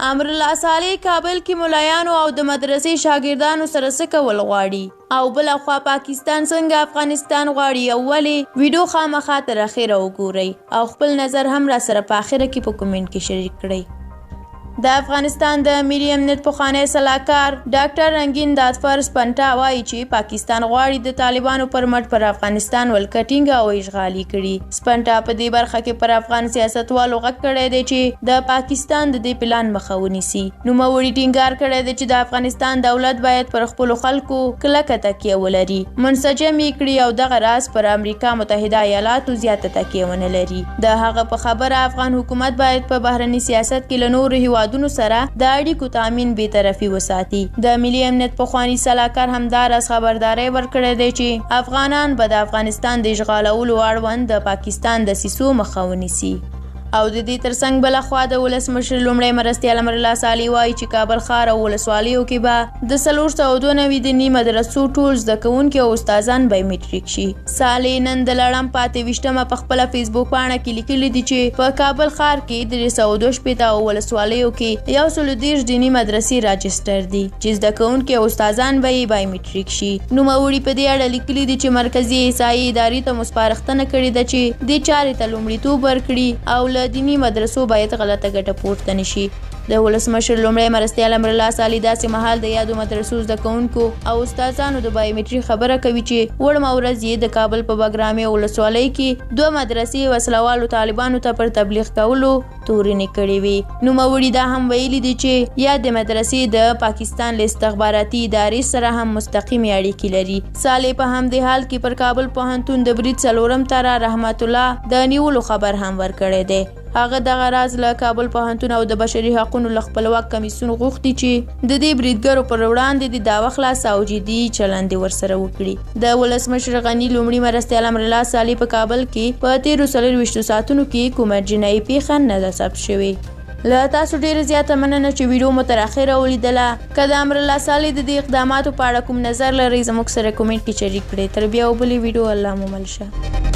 امرالله صالح کابل کې مولایانو او د مدرسې شاګردانو سره څه کول غواړي او بل خوا پاکستان څنګه افغانستان غواړي او ولې ویډیو خامخا تر اخره وګورئ او خپل نظر هم را سره په اخره کې په کومنټ کې شریک کړئ. د افغانستان د ملي امنیت پخوانی سلاکار ډاکټر رنگین دادفر سپنټا وایي چې پاکستان غواړي د طالبانو پر مټ پر افغانستان ولکټینګ او اشغالي کړي. سپنټا په دې برخه کې پر افغان سیاستوالو غږ کړی دی چې د پاکستان د دې پلان مخه ونیسي. نوموړي ټینګار کړی دی چې د افغانستان دولت باید پر خپلو خلکو کلکه تکیه ولري، منسجم یې کړي او دغه راز پر امریکا متحده ایالاتو زیاته تکیه ونه لري. د هغه په خبره افغان حکومت باید په بهرني سیاست کې له نورو هیوادونو سره د اړیکو تامین بې طرفي وساتي. د ملي امنیت پخوانی سلاکار همداراز خبرداری ورکړی دی چې افغانان به د افغانستان د اشغالولو اړوند د پاکستان د دسیسو مخه ونیسي. او د دې ترڅنګ بل خوا د ولسمشر لومړی مرستیال امرالله صالح وایي چې کابل ښار او ولسوالیو کې به د 492 دیني مدرسو ټول زده کوونکي او استادان بایومیټریک شي. صالح نن د لړم پاتې ویشتمه په خپله فیسبوک پاڼه کې لیکلي دي چې په کابل ښار کې 312 او ولسوالیو کې 130 دیني مدرسې راجسټر دي چې زده کوونکي او استادان به یې بایومیټریک شي. نوموړي په دې اړه لیکلي دي چې مرکزي احصایې ادارې ته مو سپارښتنه کړې ده چې دې چارې ته لومړیتوب ورکړي او دینی مدرسو باید غلطه ګټه پورته نشي. د ولسمشر لومړی مرستیال امرالله صالح داسې مهال د یادو مدرسو زده کوونکو او استادانو د بایومیټري خبره کوي چې وړمه ورځ یې د کابل په بګرامي ولسوالۍ کې 2 مدرسې وسلوالو طالبانو ته پر تبلیغ کولو تورنې کړې وي. نوموړي دا هم ویلي دي چې یا د مدرسې د پاکستان له استخباراتي ادارې سره هم مستقیمې اړیکې لري. صالح په همدې حال کې پر کابل پوهنتون د برید 4م تاره رحمت الله د نیولو خبر هم ورکړی دی. هغه دغه راز له کابل پوهنتون او د بشري حقوقو له خپلواک کمیسیون غوښتي چې د دې بریدګرو پر وړاندې د دعوه خلاص او جدي چلند ورسره وکړي. د ولسمشر غني لومړي مرستیال امرالله صالح په کابل کې په 13 ساعتونو کې کومه جنایي پیښه نه ده ثبت شوې. له تاسو ډیره زیاته مننه چې ویډیو مو تر اخره ولیدله. که د امرالله صالح د دې اقداماتو په اړه کوم نظر لرئ زموږ سره کومنټ کې شریک کړئ. تر بیا او بلې ویډیو الله مو مل شه.